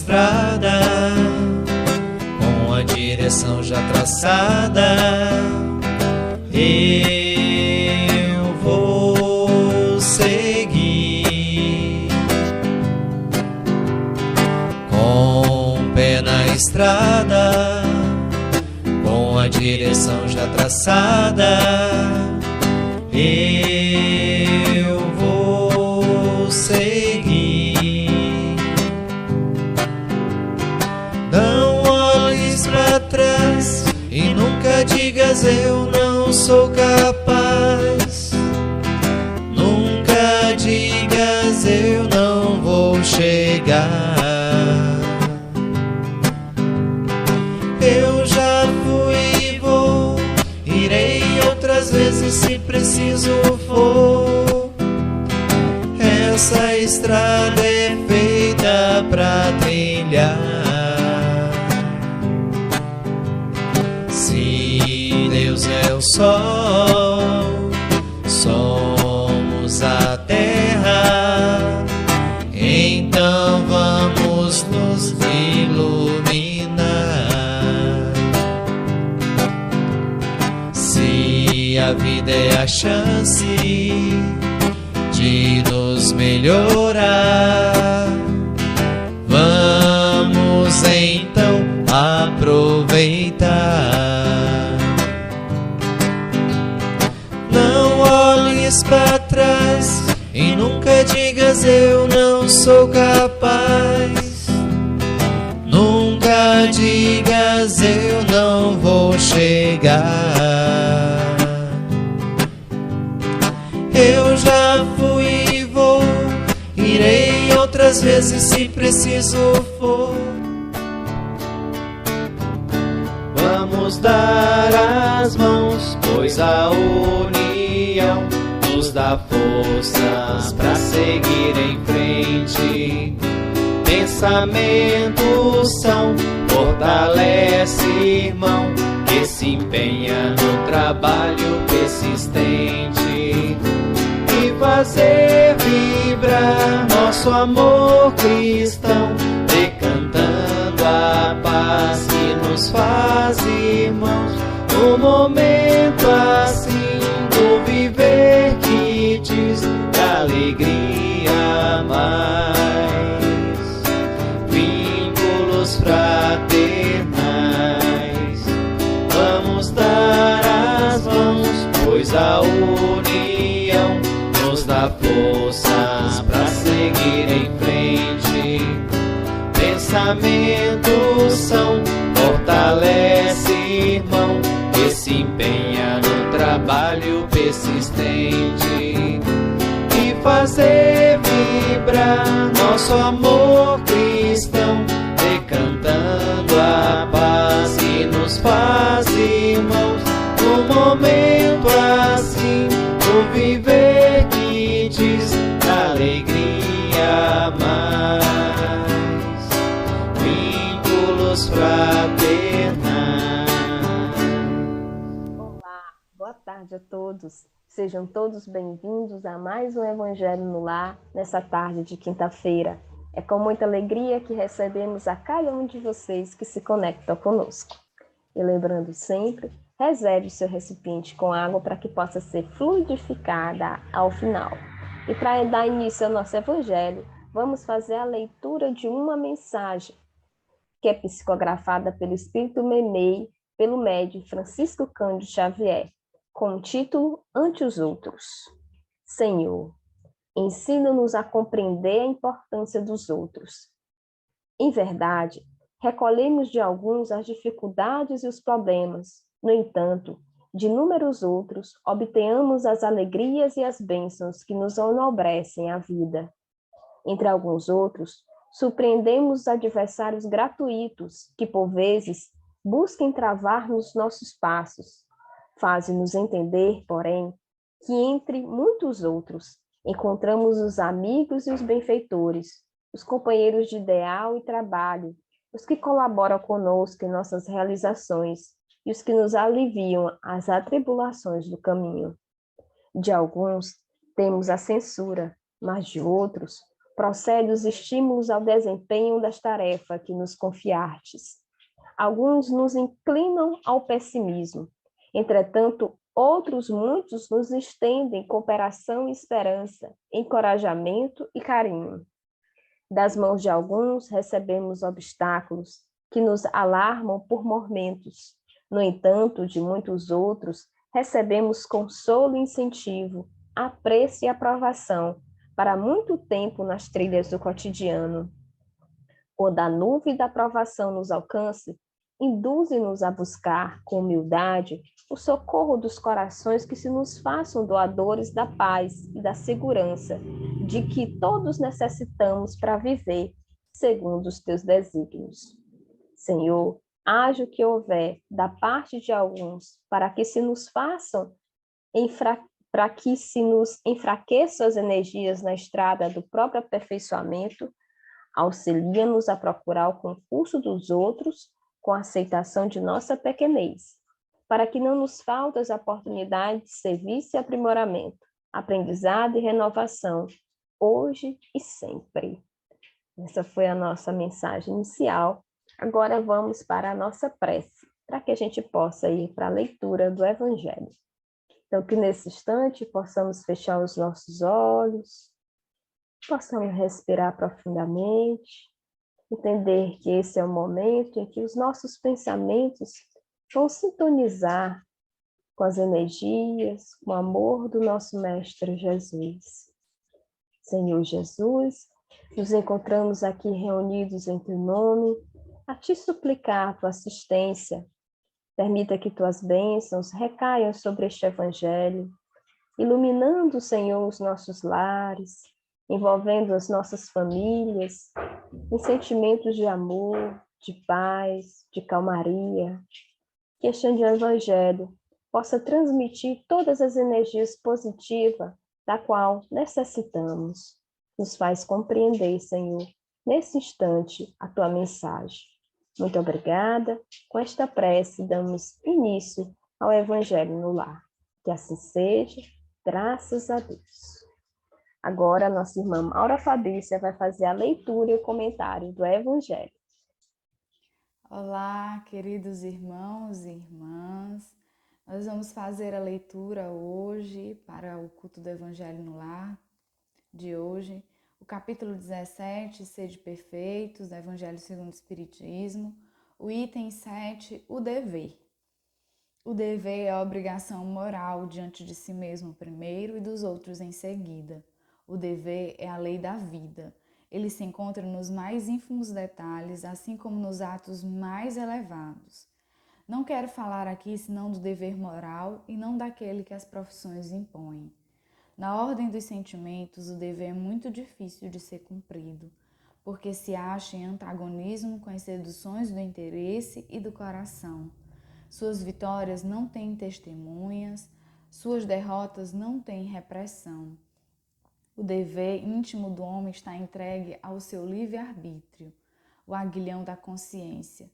estrada, com a direção já traçada, eu vou seguir. Com o pé na estrada, com a direção já traçada, eu vou seguir. Não olhes para trás e nunca digas eu não sou capaz. Nunca digas eu não vou chegar. Eu já fui e vou, irei outras vezes se preciso for. Essa estrada é feita pra trilhar. Se Deus é o sol, somos a terra, então vamos nos iluminar. Se a vida é a chance de nos melhorar, vamos então aproveitar. Não olhes para trás e nunca digas eu não sou capaz. Nunca digas eu não vou chegar. Eu já fui e vou, irei outras vezes se preciso for. Vamos dar as mãos, pois a união nos dá forças para seguir em frente. Pensamentos são, fortalece irmão, que se empenha no trabalho persistente. E fazer vibrar nosso amor cristão, decantando a paz que nos faz irmãos. No momento assim do viver que diz da alegria mais, vínculos fraternais. Vamos dar as mãos, pois a união nos dá forças para seguir em frente. Pensamentos são, fortalece irmão, que se empenha no trabalho persistente. E fazer vibrar nosso amor cristão, decantando a paz que nos faz irmãos. No momento assim do viver que diz da alegria mais, vínculos fraternais. Olá, boa tarde a todos. Sejam todos bem-vindos a mais um Evangelho no Lar, nessa tarde de quinta-feira. É com muita alegria que recebemos a cada um de vocês que se conecta conosco. E lembrando sempre, reserve seu recipiente com água para que possa ser fluidificada ao final. E para dar início ao nosso Evangelho, vamos fazer a leitura de uma mensagem que é psicografada pelo Espírito Memei, pelo médium Francisco Cândido Xavier, com o título Ante os Outros. Senhor, ensina-nos a compreender a importância dos outros. Em verdade, recolhemos de alguns as dificuldades e os problemas. No entanto, de inúmeros outros, obtenhamos as alegrias e as bênçãos que nos enobrecem a vida. Entre alguns outros, surpreendemos os adversários gratuitos que, por vezes, busquem travar-nos nossos passos. Fazem-nos entender, porém, que entre muitos outros, encontramos os amigos e os benfeitores, os companheiros de ideal e trabalho, os que colaboram conosco em nossas realizações e os que nos aliviam as atribulações do caminho. De alguns, temos a censura, mas de outros, Procede os estímulos ao desempenho das tarefas que nos confiastes. Alguns nos inclinam ao pessimismo. Entretanto, outros muitos nos estendem cooperação e esperança, encorajamento e carinho. Das mãos de alguns recebemos obstáculos que nos alarmam por momentos. No entanto, de muitos outros recebemos consolo e incentivo, apreço e aprovação para muito tempo nas trilhas do cotidiano. Quando a nuvem da aprovação nos alcance, induze-nos a buscar, com humildade, o socorro dos corações que se nos façam doadores da paz e da segurança, de que todos necessitamos para viver, segundo os teus desígnios. Senhor, haja o que houver da parte de alguns, para que se nos enfraqueçam as energias na estrada do próprio aperfeiçoamento, auxilia-nos a procurar o concurso dos outros com a aceitação de nossa pequenez, para que não nos faltem as oportunidades de serviço e aprimoramento, aprendizado e renovação, hoje e sempre. Essa foi a nossa mensagem inicial. Agora vamos para a nossa prece, para que a gente possa ir para a leitura do Evangelho. Então, que nesse instante possamos fechar os nossos olhos, possamos respirar profundamente, entender que esse é o momento em que os nossos pensamentos vão sintonizar com as energias, com o amor do nosso Mestre Jesus. Senhor Jesus, nos encontramos aqui reunidos em teu nome, a te suplicar a tua assistência. Permita que tuas bênçãos recaiam sobre este Evangelho, iluminando, Senhor, os nossos lares, envolvendo as nossas famílias em sentimentos de amor, de paz, de calmaria. Que este Evangelho possa transmitir todas as energias positivas da qual necessitamos. Nos faz compreender, Senhor, nesse instante, a tua mensagem. Muito obrigada. Com esta prece, damos início ao Evangelho no Lar. Que assim seja, graças a Deus. Agora, a nossa irmã Maura Fabrícia vai fazer a leitura e o comentário do Evangelho. Olá, queridos irmãos e irmãs. Nós vamos fazer a leitura hoje para o culto do Evangelho no Lar de hoje. O capítulo 17, Sede Perfeitos, do Evangelho segundo o Espiritismo. O item 7, o dever. O dever é a obrigação moral diante de si mesmo primeiro e dos outros em seguida. O dever é a lei da vida. Ele se encontra nos mais ínfimos detalhes, assim como nos atos mais elevados. Não quero falar aqui senão do dever moral e não daquele que as profissões impõem. Na ordem dos sentimentos, o dever é muito difícil de ser cumprido, porque se acha em antagonismo com as seduções do interesse e do coração. Suas vitórias não têm testemunhas, suas derrotas não têm repressão. O dever íntimo do homem está entregue ao seu livre-arbítrio, o aguilhão da consciência.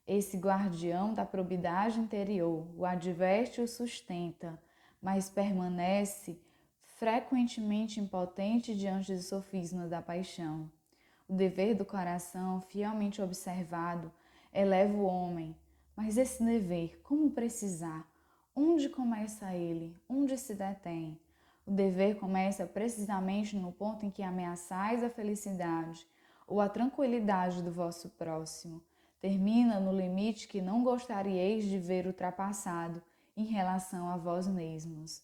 Esse guardião da probidade interior o adverte e o sustenta, mas permanece frequentemente impotente diante dos sofismas da paixão. O dever do coração, fielmente observado, eleva o homem. Mas esse dever, como precisar? Onde começa ele? Onde se detém? O dever começa precisamente no ponto em que ameaçais a felicidade ou a tranquilidade do vosso próximo. Termina no limite que não gostaríeis de ver ultrapassado em relação a vós mesmos.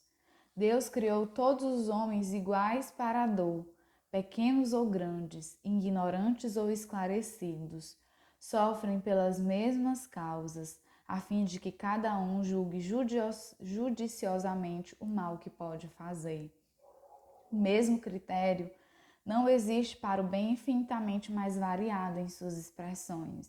Deus criou todos os homens iguais para a dor, pequenos ou grandes, ignorantes ou esclarecidos. Sofrem pelas mesmas causas, a fim de que cada um julgue judiciosamente o mal que pode fazer. O mesmo critério não existe para o bem infinitamente mais variado em suas expressões.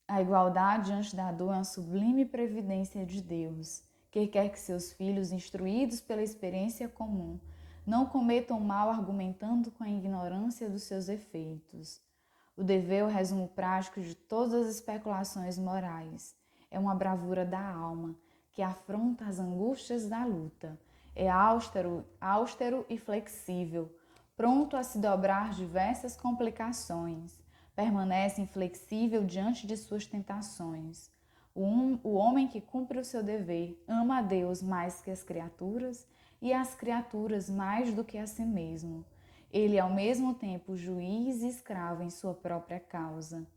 A igualdade diante da dor é uma sublime previdência de Deus, que quer que seus filhos, instruídos pela experiência comum, não cometam mal argumentando com a ignorância dos seus efeitos. O dever é o resumo prático de todas as especulações morais. É uma bravura da alma, que afronta as angústias da luta. É austero e flexível, pronto a se dobrar diversas complicações, permanece inflexível diante de suas tentações. O homem que cumpre o seu dever ama a Deus mais que as criaturas e as criaturas mais do que a si mesmo. Ele é ao mesmo tempo juiz e escravo em sua própria causa.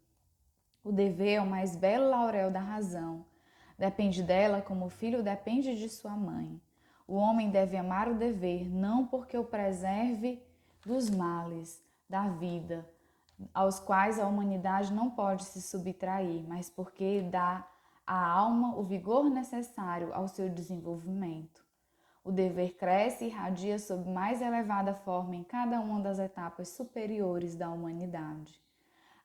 O dever é o mais belo laurel da razão. Depende dela como o filho depende de sua mãe. O homem deve amar o dever, não porque o preserve dos males da vida, aos quais a humanidade não pode se subtrair, mas porque dá à alma o vigor necessário ao seu desenvolvimento. O dever cresce e irradia sob mais elevada forma em cada uma das etapas superiores da humanidade.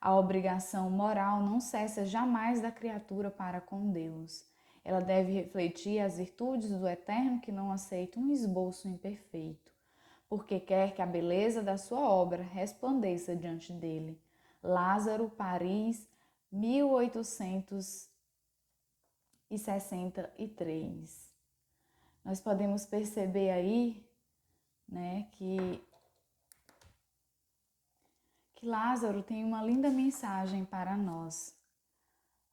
A obrigação moral não cessa jamais da criatura para com Deus. Ela deve refletir as virtudes do Eterno que não aceita um esboço imperfeito, porque quer que a beleza da sua obra resplandeça diante dele. Lázaro, Paris, 1863. Nós podemos perceber aí, né, que Lázaro tem uma linda mensagem para nós.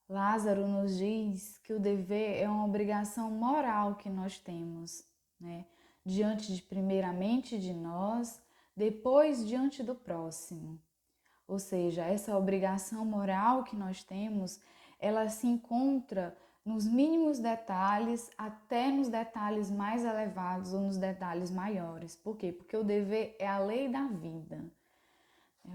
Lázaro nos diz que o dever é uma obrigação moral que nós temos, né, diante de primeiramente de nós, depois diante do próximo. Ou seja, essa obrigação moral que nós temos, ela se encontra nos mínimos detalhes até nos detalhes mais elevados ou nos detalhes maiores. Por quê? Porque o dever é a lei da vida.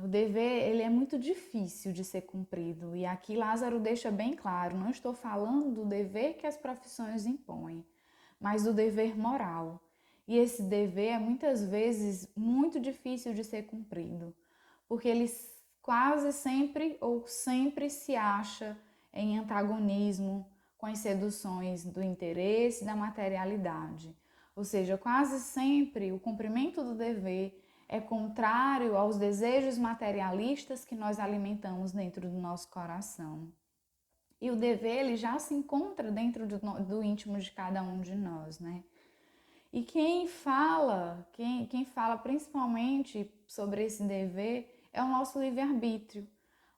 O dever, ele é muito difícil de ser cumprido. E aqui Lázaro deixa bem claro, não estou falando do dever que as profissões impõem, mas do dever moral. E esse dever é muitas vezes muito difícil de ser cumprido, porque ele quase sempre ou sempre se acha em antagonismo com as seduções do interesse e da materialidade. Ou seja, quase sempre o cumprimento do dever é contrário aos desejos materialistas que nós alimentamos dentro do nosso coração. E o dever, ele já se encontra dentro do íntimo de cada um de nós, né? E quem fala principalmente sobre esse dever é o nosso livre-arbítrio.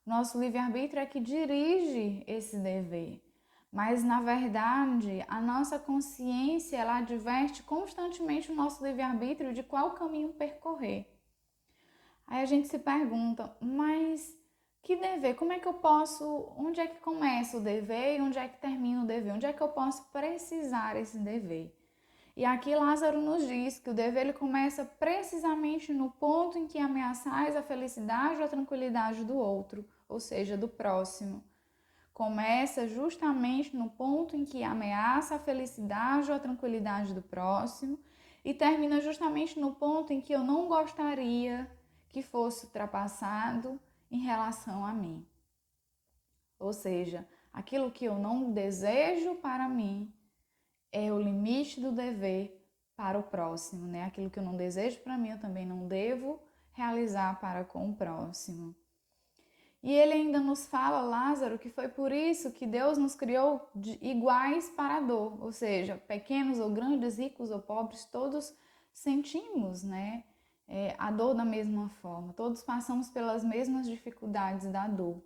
Nosso livre-arbítrio é que dirige esse dever. Mas, na verdade, a nossa consciência, ela adverte constantemente o nosso livre-arbítrio de qual caminho percorrer. Aí a gente se pergunta, mas que dever? Como é que eu posso, onde é que começa o dever e onde é que termina o dever? Onde é que eu posso precisar esse dever? E aqui Lázaro nos diz que o dever ele começa precisamente no ponto em que ameaçais a felicidade ou a tranquilidade do outro, ou seja, do próximo. Começa justamente no ponto em que ameaça a felicidade ou a tranquilidade do próximo e termina justamente no ponto em que eu não gostaria que fosse ultrapassado em relação a mim. Ou seja, aquilo que eu não desejo para mim é o limite do dever para o próximo, né? Aquilo que eu não desejo para mim, eu também não devo realizar para com o próximo. E ele ainda nos fala, Lázaro, que foi por isso que Deus nos criou iguais para a dor, ou seja, pequenos ou grandes, ricos ou pobres, todos sentimos, né, a dor da mesma forma, todos passamos pelas mesmas dificuldades da dor.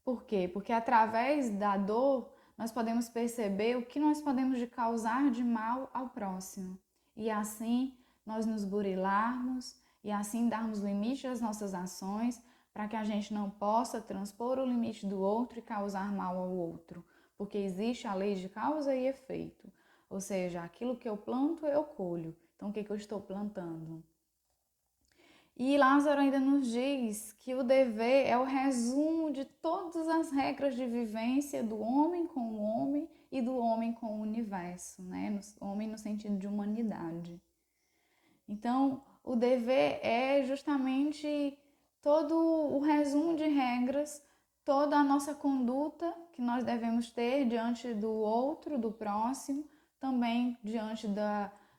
Por quê? Porque através da dor nós podemos perceber o que nós podemos causar de mal ao próximo e assim nós nos burilarmos e assim darmos limite às nossas ações, para que a gente não possa transpor o limite do outro e causar mal ao outro, porque existe a lei de causa e efeito, ou seja, aquilo que eu planto eu colho. Então, o que eu estou plantando? E Lázaro ainda nos diz que o dever é o resumo de todas as regras de vivência do homem com o homem e do homem com o universo, né? O homem no sentido de humanidade. Então, o dever é justamente todo o resumo de regras, toda a nossa conduta que nós devemos ter diante do outro, do próximo, também diante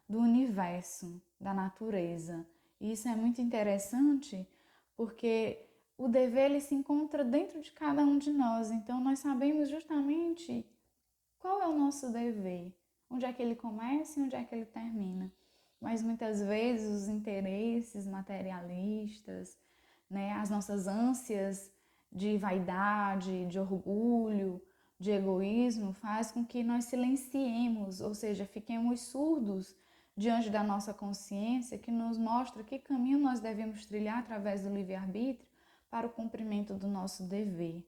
do universo, da natureza. E isso é muito interessante porque o dever ele se encontra dentro de cada um de nós. Então, nós sabemos justamente qual é o nosso dever, onde é que ele começa e onde é que ele termina. mas muitas vezes os interesses materialistas, né, as nossas ânsias de vaidade, de orgulho, de egoísmo, faz com que nós silenciemos, ou seja, fiquemos surdos diante da nossa consciência, que nos mostra que caminho nós devemos trilhar através do livre-arbítrio para o cumprimento do nosso dever.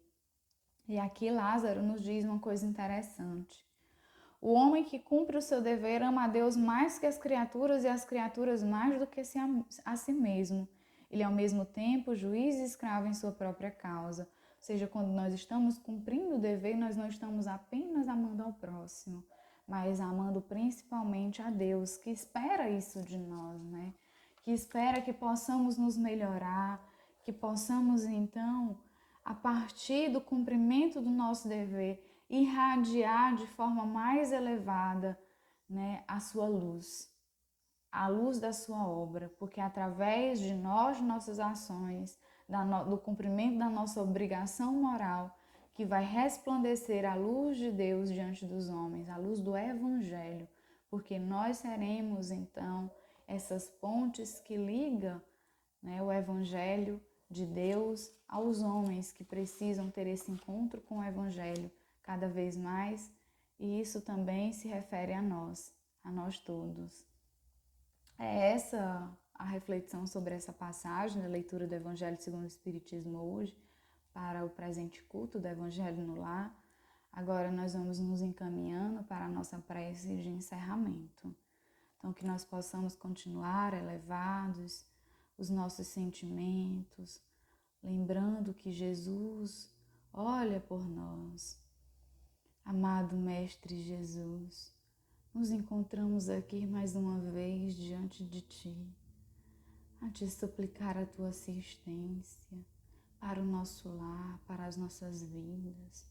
E aqui Lázaro nos diz uma coisa interessante. O homem que cumpre o seu dever ama a Deus mais que as criaturas e as criaturas mais do que a si mesmo. Ele é ao mesmo tempo juiz e escravo em sua própria causa. Ou seja, quando nós estamos cumprindo o dever, nós não estamos apenas amando ao próximo, mas amando principalmente a Deus, que espera isso de nós, né? Que espera que possamos nos melhorar, que possamos então, a partir do cumprimento do nosso dever, irradiar de forma mais elevada, né, a sua luz, a luz da sua obra, porque através de nós, nossas ações, do cumprimento da nossa obrigação moral, que vai resplandecer a luz de Deus diante dos homens, a luz do Evangelho, porque nós seremos então essas pontes que ligam, né, o Evangelho de Deus aos homens que precisam ter esse encontro com o Evangelho cada vez mais, e isso também se refere a nós todos. É essa a reflexão sobre essa passagem da leitura do Evangelho segundo o Espiritismo hoje, para o presente culto do Evangelho no Lar. Agora nós vamos nos encaminhando para a nossa prece de encerramento. Então que nós possamos continuar elevados os nossos sentimentos, lembrando que Jesus olha por nós. Amado Mestre Jesus, nos encontramos aqui mais uma vez diante de Ti, a Te suplicar a Tua assistência para o nosso lar, para as nossas vidas,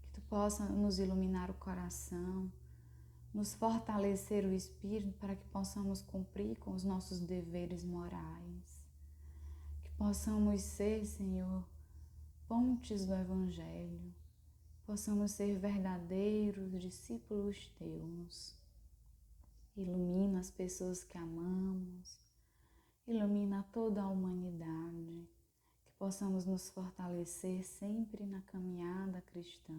que Tu possa nos iluminar o coração, nos fortalecer o espírito para que possamos cumprir com os nossos deveres morais, que possamos ser, Senhor, pontes do Evangelho, possamos ser verdadeiros discípulos Teus. Ilumina as pessoas que amamos, ilumina toda a humanidade, que possamos nos fortalecer sempre na caminhada cristã.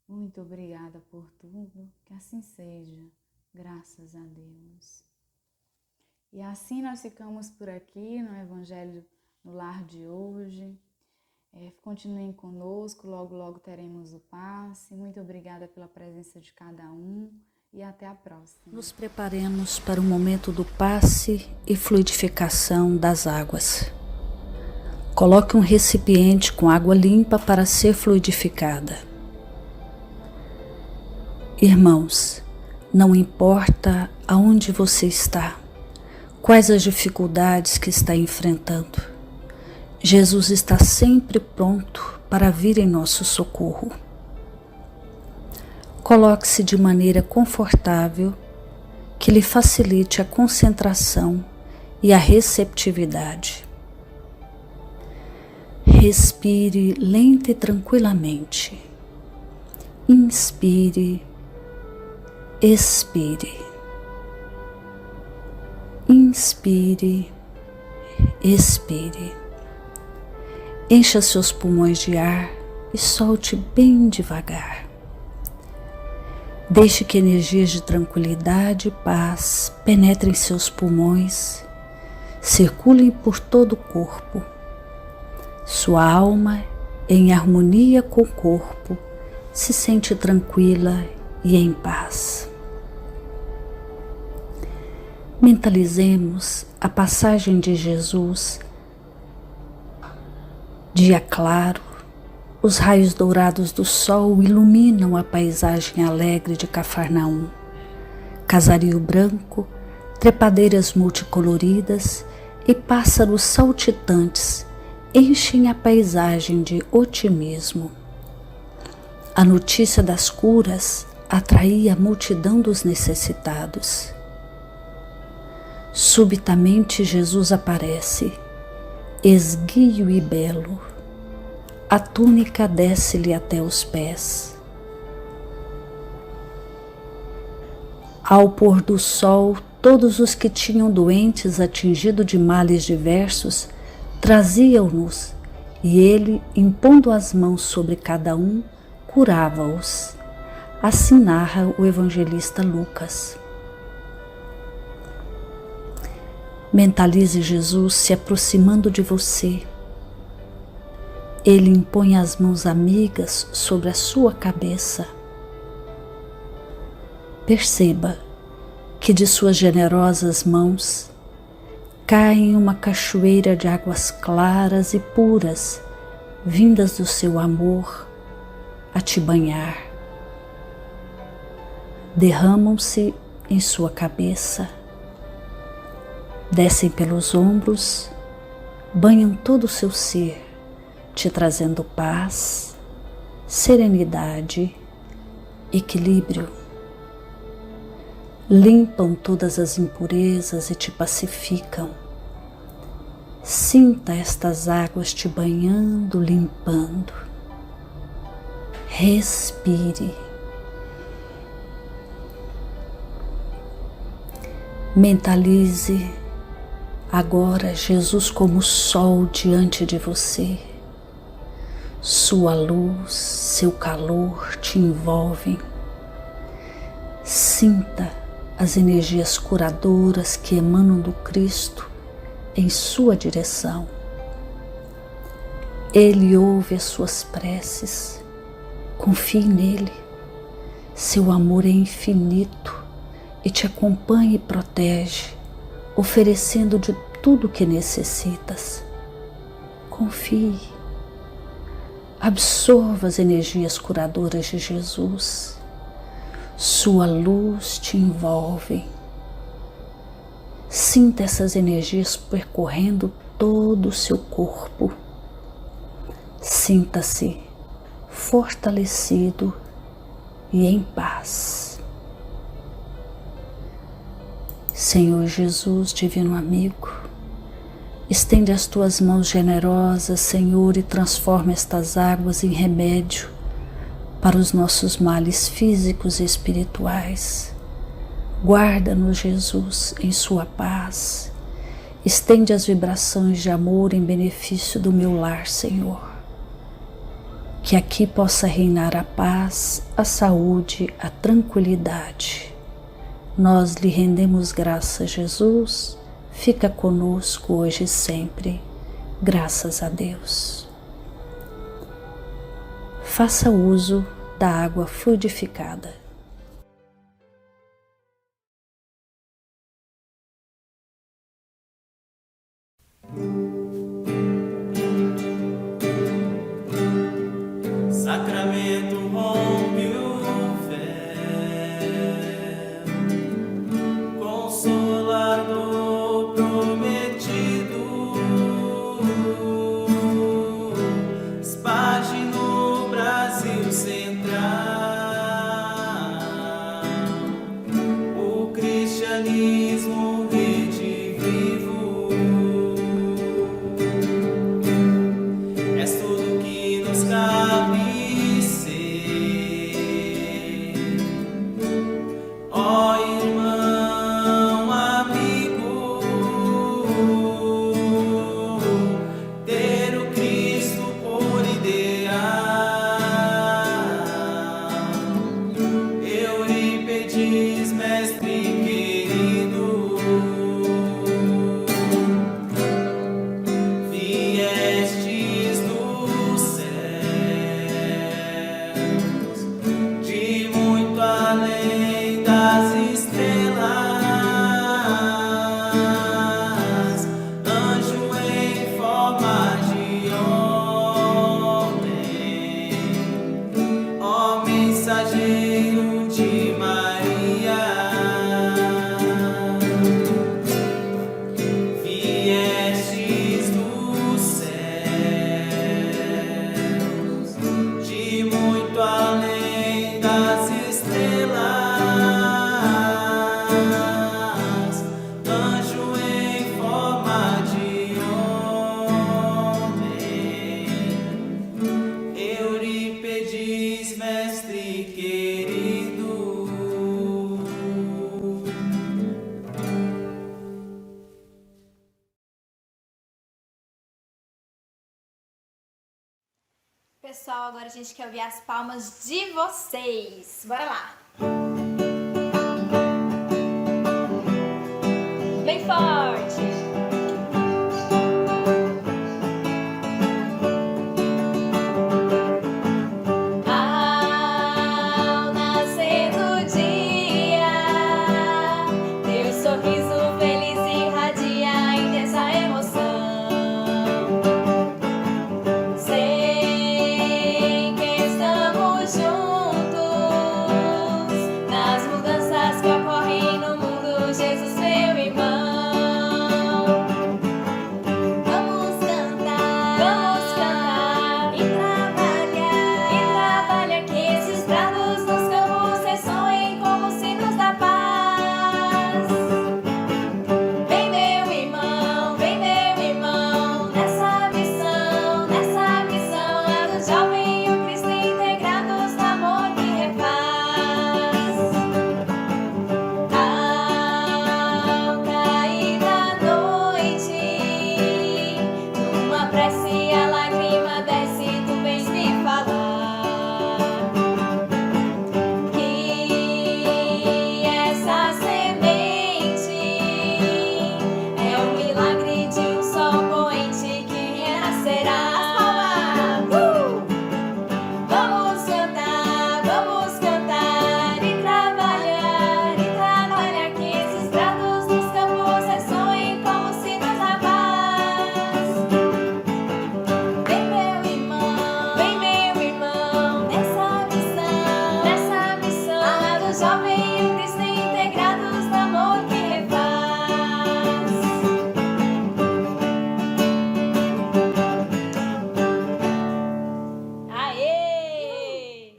Muito obrigada por tudo, que assim seja, graças a Deus. E assim nós ficamos por aqui no Evangelho no Lar de hoje. Continuem conosco, logo teremos o passe. Muito obrigada pela presença de cada um e até a próxima. Nos preparemos para o momento do passe e fluidificação das águas. Coloque um recipiente com água limpa para ser fluidificada. Irmãos, não importa aonde você está, quais as dificuldades que está enfrentando, Jesus está sempre pronto para vir em nosso socorro. Coloque-se de maneira confortável, que lhe facilite a concentração e a receptividade. Respire lenta e tranquilamente. Inspire, expire. Inspire, expire. Encha seus pulmões de ar e solte bem devagar. Deixe que energias de tranquilidade e paz penetrem seus pulmões, circulem por todo o corpo. Sua alma, em harmonia com o corpo, se sente tranquila e em paz. Mentalizemos a passagem de Jesus. Dia claro, os raios dourados do sol iluminam a paisagem alegre de Cafarnaum. Casario branco, trepadeiras multicoloridas e pássaros saltitantes enchem a paisagem de otimismo. A notícia das curas atraía a multidão dos necessitados. Subitamente Jesus aparece, esguio e belo. A túnica desce-lhe até os pés. Ao pôr do sol, todos os que tinham doentes atingidos de males diversos, traziam-nos, e ele, impondo as mãos sobre cada um, curava-os. Assim narra o evangelista Lucas. Mentalize Jesus se aproximando de você. Ele impõe as mãos amigas sobre a sua cabeça. Perceba que de suas generosas mãos cai uma cachoeira de águas claras e puras, vindas do seu amor a te banhar. Derramam-se em sua cabeça, descem pelos ombros, banham todo o seu ser, te trazendo paz, serenidade, equilíbrio. Limpam todas as impurezas e te pacificam. Sinta estas águas te banhando, limpando. Respire. Mentalize agora Jesus como sol diante de você. Sua luz, seu calor te envolvem. Sinta as energias curadoras que emanam do Cristo em sua direção. Ele ouve as suas preces. Confie nele. Seu amor é infinito e te acompanha e protege, oferecendo de tudo o que necessitas. Confie. Absorva as energias curadoras de Jesus. Sua luz te envolve. Sinta essas energias percorrendo todo o seu corpo. Sinta-se fortalecido e em paz. Senhor Jesus, divino amigo, estende as tuas mãos generosas, Senhor, e transforma estas águas em remédio para os nossos males físicos e espirituais. Guarda-nos, Jesus, em sua paz. Estende as vibrações de amor em benefício do meu lar, Senhor. Que aqui possa reinar a paz, a saúde, a tranquilidade. Nós lhe rendemos graças, Jesus. Fica conosco hoje e sempre. Graças a Deus. Faça uso da água fluidificada. Sacramento rompe o véu, Consolador prometido, esparge no Brasil central o cristianismo redivivo. És tudo que nos cabe ser, ó irmão amigo, ter o Cristo por ideal. Eurípedes, mestre querido, viestes do céu Pessoal, agora a gente quer ouvir as palmas de vocês. Bora lá! Bem forte!